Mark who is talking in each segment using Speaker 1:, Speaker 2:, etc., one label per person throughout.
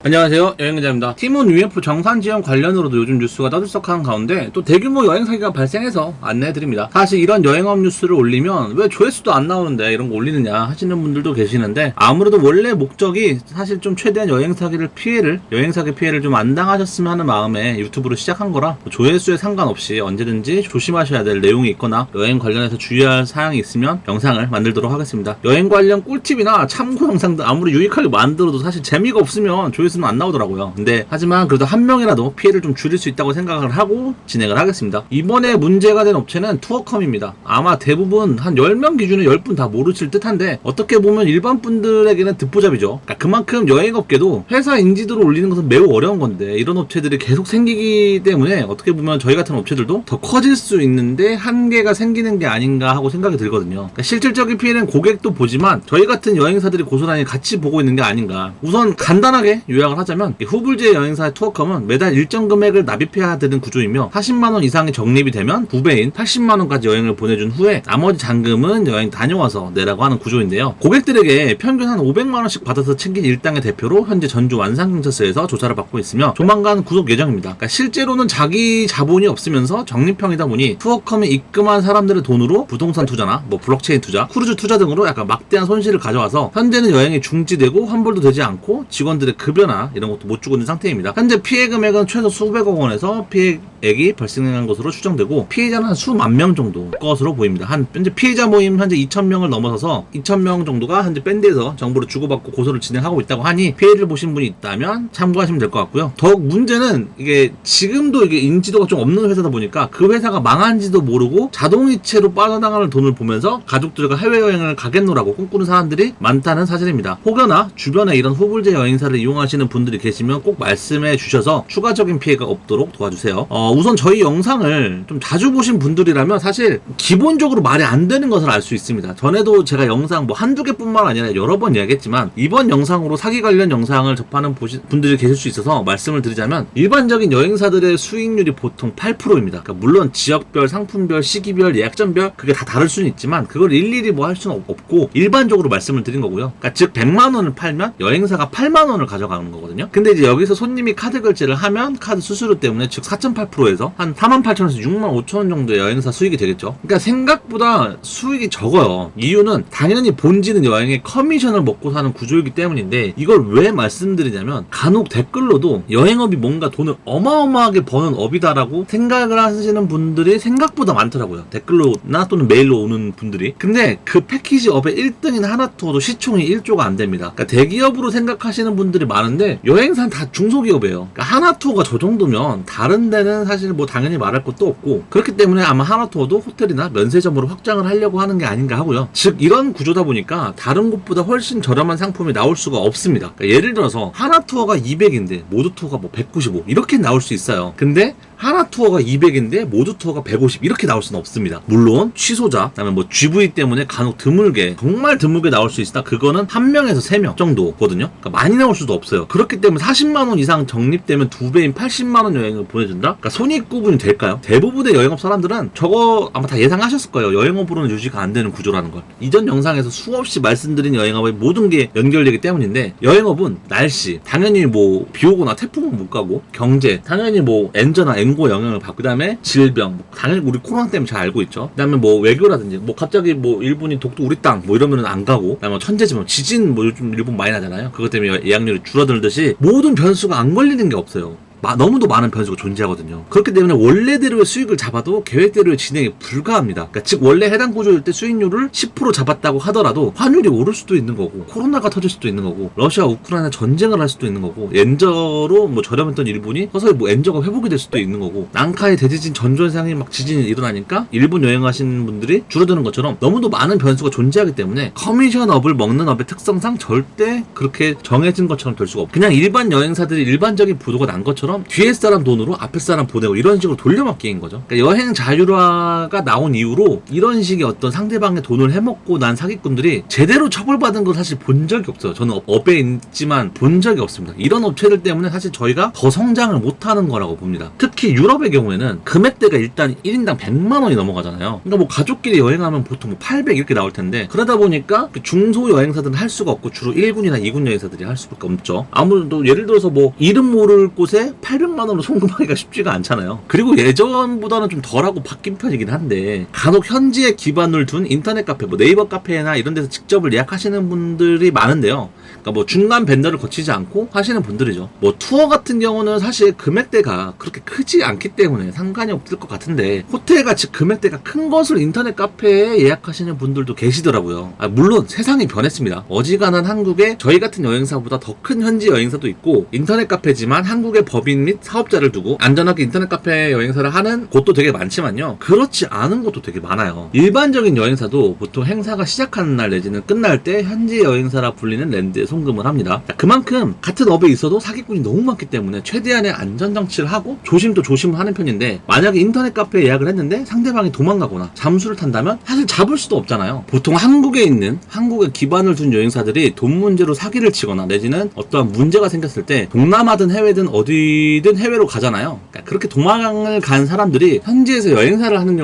Speaker 1: 안녕하세요, 여행기자입니다. 티몬 UF 정산 지원 관련으로도 요즘 뉴스가 떠들썩한 가운데 또 대규모 여행 사기가 발생해서 안내해드립니다. 사실 이런 여행업 뉴스를 올리면 왜 조회수도 안 나오는데 이런 거 올리느냐 하시는 분들도 계시는데, 아무래도 원래 목적이 사실 좀 최대한 여행 사기 피해를 좀 안 당하셨으면 하는 마음에 유튜브를 시작한 거라 조회수에 상관없이 언제든지 조심하셔야 될 내용이 있거나 여행 관련해서 주의할 사항이 있으면 영상을 만들도록 하겠습니다. 여행 관련 꿀팁이나 참고 영상들 아무리 유익하게 만들어도 사실 재미가 없으면 조회수는 안 나오더라고요. 근데 하지만 그래도 한 명이라도 피해를 좀 줄일 수 있다고 생각을 하고 진행을 하겠습니다. 이번에 문제가 된 업체는 투어컴입니다. 아마 대부분 한 10명 기준에 10분 다 모르실 듯한데, 어떻게 보면 일반 분들에게는 듣보잡이죠. 그러니까 그만큼 여행업계도 회사 인지도를 올리는 것은 매우 어려운 건데, 이런 업체들이 계속 생기기 때문에 어떻게 보면 저희 같은 업체들도 더 커질 수 있는데 한계가 생기는 게 아닌가 하고 생각이 들거든요. 그러니까 실질적인 피해는 고객도 보지만 저희 같은 여행사들이 고스란히 같이 보고 있는 게 아닌가. 우선 간단하게 요약을 하자면, 후불제 여행사의 투어컴은 매달 일정 금액을 납입해야 되는 구조이며 40만원 이상이 적립이 되면 9배인 80만원까지 여행을 보내준 후에 나머지 잔금은 여행 다녀와서 내라고 하는 구조인데요. 고객들에게 평균 한 500만원씩 받아서 챙긴 일당의 대표로 현재 전주 완산경찰서에서 조사를 받고 있으며 조만간 구속 예정입니다. 그러니까 실제로는 자기 자본이 없으면서 적립형이다 보니 투어컴이 입금한 사람들의 돈으로 부동산 투자나 블록체인 투자, 크루즈 투자 등으로 약간 막대한 손실을 가져와서 현재는 여행이 중지되고 환불도 되지 않고 직원들의 급여나 이런 것도 못 주고 있는 상태입니다. 현재 피해 금액은 최소 수백억 원에서 피해액이 발생한 것으로 추정되고, 피해자는 한 수만 명 정도 것으로 보입니다. 현재 피해자 모임 현재 2,000명을 넘어서서 2,000명 정도가 현재 밴드에서 정보를 주고받고 고소를 진행하고 있다고 하니, 피해를 보신 분이 있다면 참고하시면 될 것 같고요. 더욱 문제는 이게 지금도 이게 인지도가 좀 없는 회사다 보니까 그 회사가 망한지도 모르고 자동이체로 빠져나가는 돈을 보면서 가족들과 해외여행을 가겠노라고 꿈꾸는 사람들이 많다는 사실입니다. 혹여나 주변에 이런 후불제 여행사를 이용하시는 분들이 계시면 꼭 말씀해 주셔서 추가적인 피해가 없도록 도와주세요. 우선 저희 영상을 좀 자주 보신 분들이라면 사실 기본적으로 말이 안 되는 것을 알 수 있습니다. 전에도 제가 영상 한두 개뿐만 아니라 여러 번 이야기했지만, 이번 영상으로 사기 관련 영상을 접하는 분들이 계실 수 있어서 말씀을 드리자면, 일반적인 여행사들의 수익률이 보통 8%입니다. 그러니까 물론 지역별, 상품별, 시기별, 예약전별 그게 다 다를 수는 있지만 그걸 일일이 할 수는 없고 일반적으로 말씀을 드린 거고요. 그러니까 즉 100만 원을 팔면 여행사가 8만 원을 가져가는 거거든요. 근데 이제 여기서 손님이 카드 결제를 하면 카드 수수료 때문에 즉 4.8%에서 한 48,000원에서 65,000원 정도의 여행사 수익이 되겠죠. 그러니까 생각보다 수익이 적어요. 이유는 당연히 본질은 여행의 커미션을 먹고 사는 구조이기 때문인데, 이걸 왜 말씀드리냐면, 간혹 댓글로도 여행업이 뭔가 돈을 어마어마하게 버는 업이다라고 생각을 하시는 분들이 생각보다 많더라고요. 댓글로나 또는 메일로 오는 분들이. 근데 그 패키지 업의 1등인 하나투어도 시총이 1조가 안 됩니다. 그러니까 대기업으로 생각하시는 분들이 많은데 여행사는 다 중소기업이에요. 그러니까 하나투어가 저 정도면 다른 데는 사실 당연히 말할 것도 없고, 그렇기 때문에 아마 하나투어도 호텔이나 면세점으로 확장을 하려고 하는 게 아닌가 하고요. 즉 이런 구조다 보니까 다른 곳보다 훨씬 저렴한 상품이 나올 수가 없습니다. 그러니까 예를 들어서 하나투어가 200인데 모두투어가 195 이렇게 나올 수 있어요. 근데 하나투어가 200인데 모두투어가 150 이렇게 나올 수는 없습니다. 물론 취소자, 그다음에 GV 때문에 간혹 드물게, 정말 드물게 나올 수 있으나 그거는 1명에서 3명 정도거든요. 그러니까 많이 나올 수도 없어요. 그렇기 때문에 40만원 이상 적립되면 2배인 80만원 여행을 보내준다? 그러니까 손익구분이 될까요? 대부분의 여행업 사람들은 저거 아마 다 예상하셨을 거예요. 여행업으로는 유지가 안 되는 구조라는 걸. 이전 영상에서 수없이 말씀드린 여행업의 모든 게 연결되기 때문인데, 여행업은 날씨, 당연히 비 오거나 태풍은 못 가고, 경제, 당연히 엔저나 고 영향을 받고, 그 다음에 질병, 당연히 우리 코로나 때문에 잘 알고 있죠. 그 다음에 외교라든지 갑자기 일본이 독도 우리 땅 이러면 안 가고, 그 다음에 천재지변, 지진 요즘 일본 많이 나잖아요. 그것 때문에 예약률이 줄어들듯이 모든 변수가 안 걸리는 게 없어요. 너무도 많은 변수가 존재하거든요. 그렇기 때문에 원래대로의 수익을 잡아도 계획대로의 진행이 불가합니다. 그러니까 즉 원래 해당 구조일 때 수익률을 10% 잡았다고 하더라도 환율이 오를 수도 있는 거고, 코로나가 터질 수도 있는 거고, 러시아 우크라이나 전쟁을 할 수도 있는 거고, 엔저로 저렴했던 일본이 서서히 엔저가 회복이 될 수도 있는 거고, 난카의 대지진, 전조현상이 지진이 일어나니까 일본 여행하시는 분들이 줄어드는 것처럼 너무도 많은 변수가 존재하기 때문에 커미션업을 먹는 업의 특성상 절대 그렇게 정해진 것처럼 될 수가 없고, 그냥 일반 여행사들이 일반적인 부도가 난 것처럼 것처럼 뒤에 사람 돈으로 앞에 사람 보내고 이런 식으로 돌려막기인 거죠. 그러니까 여행 자율화가 나온 이후로 이런 식의 어떤 상대방의 돈을 해먹고 난 사기꾼들이 제대로 처벌받은 거 사실 본 적이 없어요. 저는 업에 있지만 본 적이 없습니다. 이런 업체들 때문에 사실 저희가 더 성장을 못하는 거라고 봅니다. 특히 유럽의 경우에는 금액대가 일단 1인당 100만 원이 넘어가잖아요. 그러니까 뭐 가족끼리 여행하면 보통 뭐 800 이렇게 나올 텐데 그러다 보니까 그 중소 여행사들은 할 수가 없고 주로 1군이나 2군 여행사들이 할 수밖에 없죠. 아무래도 예를 들어서 뭐 이름 모를 곳에 800만 원으로 송금하기가 쉽지가 않잖아요. 그리고 예전보다는 좀 덜하고 바뀐 편이긴 한데 간혹 현지에 기반을 둔 인터넷 카페, 뭐 네이버 카페나 이런 데서 직접을 예약하시는 분들이 많은데요. 그러니까 뭐 중간 벤더를 거치지 않고 하시는 분들이죠. 뭐 투어 같은 경우는 사실 금액대가 그렇게 크지 않기 때문에 상관이 없을 것 같은데 호텔 같이 금액대가 큰 것을 인터넷 카페에 예약하시는 분들도 계시더라고요. 물론 세상이 변했습니다. 어지간한 한국에 저희 같은 여행사보다 더 큰 현지 여행사도 있고 인터넷 카페지만 한국의 법인 및 사업자를 두고 안전하게 인터넷 카페 여행사를 하는 곳도 되게 많지만요. 그렇지 않은 곳도 되게 많아요. 일반적인 여행사도 보통 행사가 시작하는 날 내지는 끝날 때 현지 여행사라 불리는 랜드에 송금을 합니다. 그만큼 같은 업에 있어도 사기꾼이 너무 많기 때문에 최대한의 안전장치를 하고 조심도 조심을 하는 편인데 만약에 인터넷 카페에 예약을 했는데 상대방이 도망가거나 잠수를 탄다면 사실 잡을 수도 없잖아요. 보통 한국에 있는 한국에 기반을 둔 여행사들이 돈 문제로 사기를 치거나 내지는 어떠한 문제가 생겼을 때 동남아든 해외든 어디든 해외로 가잖아요. 그러니까 그렇게 도망을 간 사람들이 현지에서 여행사를 하는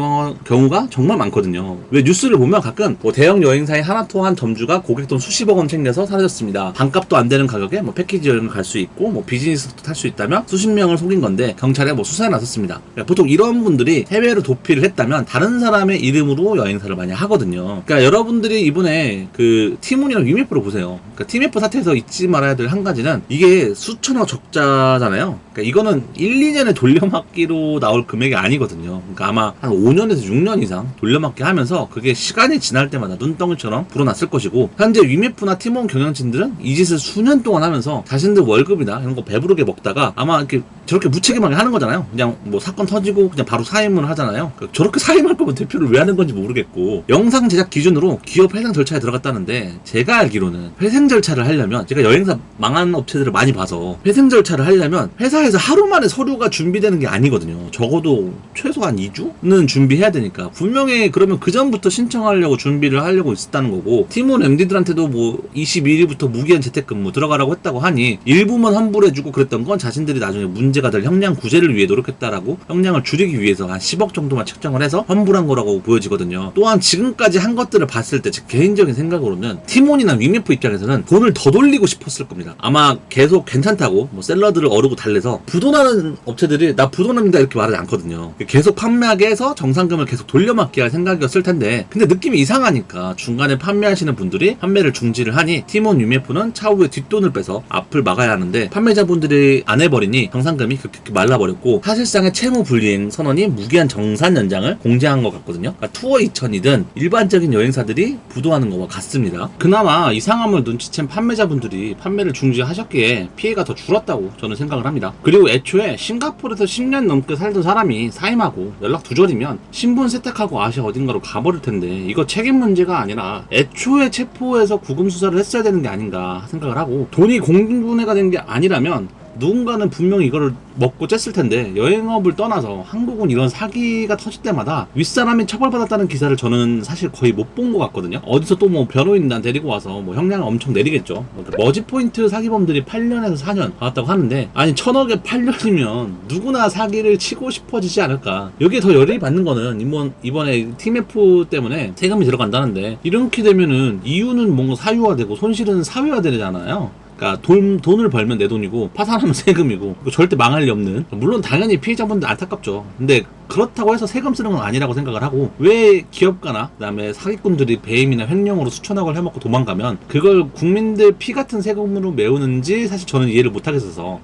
Speaker 1: 경우가 정말 많거든요. 왜 뉴스를 보면 가끔 뭐 대형 여행사의 하나투어 한 점주가 고객 돈 수십억 원 챙겨서 사라졌습니다. 반값도 안 되는 가격에 뭐 패키지 여행을 갈 수 있고 뭐 비즈니스도 탈 수 있다면 수십 명을 속인 건데 경찰에 뭐 수사에 나섰습니다. 그러니까 보통 이런 분들이 해외로 도피를 했다면 다른 사람의 이름으로 여행사를 많이 하거든요. 그러니까 여러분들이 이번에 그 티몬이랑 위메프로 보세요. 그러니까 티메프 사태에서 잊지 말아야 될 한 가지는 이게 수천억 적자잖아요. 그러니까 이거는 1, 2년에 돌려막기로 나올 금액이 아니거든요. 그러니까 아마 한 5년에서 6년 이상 돌려막기 하면서 그게 시간이 지날 때마다 눈덩이처럼 불어났을 것이고 현재 위메프나 티몬 경영진들은 이 짓을 수년 동안 하면서 자신들 월급이나 이런 거 배부르게 먹다가 아마 이렇게 저렇게 무책임하게 하는 거잖아요. 그냥 뭐 사건 터지고 그냥 바로 사임을 하잖아요. 저렇게 사임할 거면 대표를 왜 하는 건지 모르겠고 영상 제작 기준으로 기업 회생 절차에 들어갔다는데 제가 알기로는 회생 절차를 하려면 제가 여행사 망한 업체들을 많이 봐서 회생 절차를 하려면 회사에서 하루 만에 서류가 준비되는 게 아니거든요. 적어도 최소한 2주는 준비해야 되니까 분명히 그러면 그 전부터 신청하려고 준비를 하려고 있었다는 거고 팀원 MD들한테도 뭐 21일부터 무기한 재택근무 들어가라고 했다고 하니 일부만 환불해주고 그랬던 건 자신들이 나중에 문제가 될 형량 구제를 위해 노력했다라고 형량을 줄이기 위해서 한 10억 정도만 책정을 해서 환불한 거라고 보여지거든요. 또한 지금까지 한 것들을 봤을 때 제 개인적인 생각으로는 티몬이나 위메프 입장에서는 돈을 더 돌리고 싶었을 겁니다. 아마 계속 괜찮다고 뭐 샐러드를 어르고 달래서 부도나는 업체들이 나 부도납니다 이렇게 말하지 않거든요. 계속 판매하게 해서 정상금을 계속 돌려막기 할 생각이었을 텐데 근데 느낌이 이상하니까 중간에 판매하시는 분들이 판매를 중지를 하니 티몬 위메프는 차후에 뒷돈을 빼서 앞을 막아야 하는데 판매자분들이 안 해버리니 정상금이 급격히 말라버렸고 사실상의 채무 불이행 선언이 무기한 정산 연장을 공제한 것 같거든요. 그러니까 투어 2000이든 일반적인 여행사들이 부도하는 것과 같습니다. 그나마 이 상황을 눈치챈 판매자분들이 판매를 중지하셨기에 피해가 더 줄었다고 저는 생각을 합니다. 그리고 애초에 싱가포르에서 10년 넘게 살던 사람이 사임하고 연락 두절이면 신분 세탁하고 아시아 어딘가로 가버릴 텐데 이거 책임 문제가 아니라 애초에 체포해서 구금 수사를 했어야 되는 게 아닌가 생각을 하고 돈이 공분해가 된 게 아니라면 누군가는 분명히 이거를 먹고 쬐을 텐데 여행업을 떠나서 한국은 이런 사기가 터질 때마다 윗사람이 처벌받았다는 기사를 저는 사실 거의 못 본 것 같거든요. 어디서 또 뭐 변호인단 데리고 와서 뭐 형량을 엄청 내리겠죠. 머지포인트 사기범들이 8년에서 4년 받았다고 하는데 아니 1000억에 8년이면 누구나 사기를 치고 싶어지지 않을까. 여기에 더 열이 받는 거는 이번에 TMF 때문에 세금이 들어간다는데 이렇게 되면은 이유는 뭔가 사유화되고 손실은 사회화되잖아요. 그러니까 돈을 벌면 내 돈이고 파산하면 세금이고 절대 망할 리 없는 물론 당연히 피해자분들 안타깝죠. 근데 그렇다고 해서 세금 쓰는 건 아니라고 생각을 하고 왜 기업가나 그다음에 사기꾼들이 배임이나 횡령으로 수천억을 해먹고 도망가면 그걸 국민들 피 같은 세금으로 메우는지 사실 저는 이해를 못하겠어서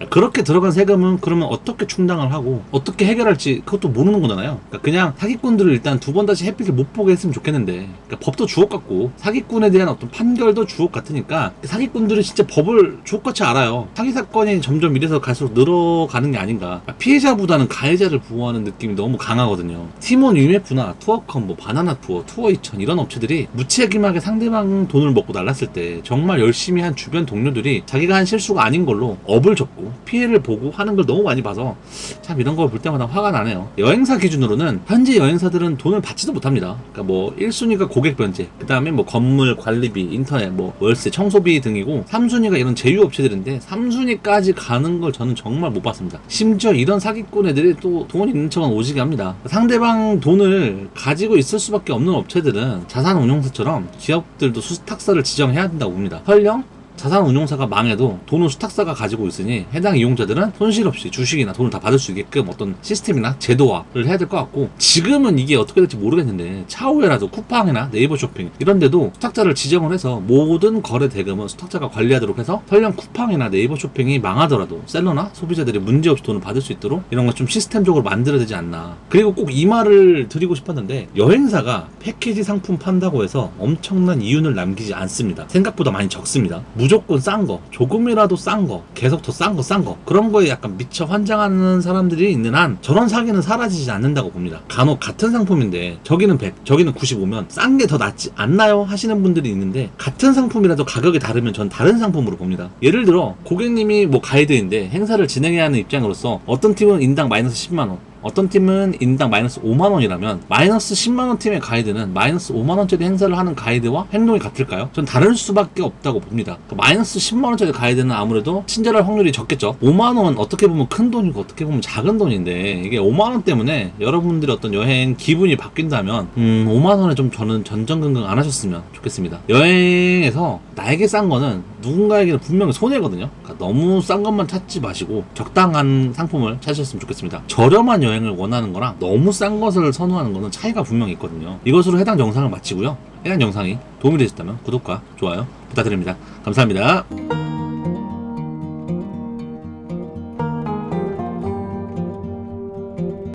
Speaker 1: 그렇게 들어간 세금은 그러면 어떻게 충당을 하고 어떻게 해결할지 그것도 모르는 거잖아요. 그러니까 그냥 사기꾼들을 일단 두 번 다시 햇빛을 못 보게 했으면 좋겠는데 그러니까 법도 주옥 같고 사기꾼에 대한 어떤 판결도 주옥 같으니까 사기꾼들이 진짜 법을 주옥같이 알아요. 사기 사건이 점점 이래서 갈수록 늘어가는 게 아닌가. 그러니까 피해자보다는 가해자를 보호하는 느낌이 너무 강하거든요. 티몬 위메프나 투어컴 뭐 바나나 투어 투어 2000 이런 업체들이 무책임하게 상대방 돈을 먹고 날랐을 때 정말 열심히 한 주변 동료들이 자기가 한 실수가 아닌 걸로 업을 접고 당하고 피해를 보고 하는 걸 너무 많이 봐서 참 이런 걸 볼 때마다 화가 나네요. 여행사 기준으로는 현지 여행사들은 돈을 받지도 못합니다. 그러니까 뭐 1순위가 고객 변제, 그 다음에 뭐 건물 관리비, 인터넷, 뭐 월세, 청소비 등이고 3순위가 이런 제휴업체들인데 3순위까지 가는 걸 저는 정말 못 봤습니다. 심지어 이런 사기꾼 애들이 또 돈 있는 척은 오지게 합니다. 상대방 돈을 가지고 있을 수밖에 없는 업체들은 자산운용사처럼 기업들도 수탁사를 지정해야 된다고 봅니다. 설령 자산운용사가 망해도 돈은 수탁사가 가지고 있으니 해당 이용자들은 손실 없이 주식이나 돈을 다 받을 수 있게끔 어떤 시스템이나 제도화를 해야 될 것 같고, 지금은 이게 어떻게 될지 모르겠는데 차후에라도 쿠팡이나 네이버 쇼핑 이런 데도 수탁자를 지정을 해서 모든 거래 대금은 수탁자가 관리하도록 해서 설령 쿠팡이나 네이버 쇼핑이 망하더라도 셀러나 소비자들이 문제없이 돈을 받을 수 있도록 이런 거 좀 시스템적으로 만들어야 되지 않나. 그리고 꼭 이 말을 드리고 싶었는데, 여행사가 패키지 상품 판다고 해서 엄청난 이윤을 남기지 않습니다. 생각보다 많이 적습니다. 무조건 싼 거, 조금이라도 싼 거, 계속 더 싼 거, 그런 거에 약간 미쳐 환장하는 사람들이 있는 한 저런 사기는 사라지지 않는다고 봅니다. 간혹 같은 상품인데 저기는 100, 저기는 95면 싼 게 더 낫지 않나요? 하시는 분들이 있는데, 같은 상품이라도 가격이 다르면 전 다른 상품으로 봅니다. 예를 들어 고객님이 뭐 가이드인데 행사를 진행해야 하는 입장으로서 어떤 팀은 인당 마이너스 10만원, 어떤 팀은 인당 마이너스 5만원이라면 마이너스 10만원 팀의 가이드는 마이너스 5만원짜리 행사를 하는 가이드와 행동이 같을까요? 전 다를 수밖에 없다고 봅니다. 마이너스 10만원짜리 가이드는 아무래도 친절할 확률이 적겠죠. 5만원 어떻게 보면 큰 돈이고 어떻게 보면 작은 돈인데, 이게 5만원 때문에 여러분들의 어떤 여행 기분이 바뀐다면 5만원에 좀 저는 전전긍긍 안 하셨으면 좋겠습니다. 여행에서 나에게 싼 거는 누군가에게는 분명히 손해거든요. 그러니까 너무 싼 것만 찾지 마시고 적당한 상품을 찾으셨으면 좋겠습니다. 저렴한 여행을 원하는 거랑 너무 싼 것을 선호하는 거는 차이가 분명히 있거든요. 이것으로 해당 영상을 마치고요. 해당 영상이 도움이 되셨다면 구독과 좋아요 부탁드립니다. 감사합니다.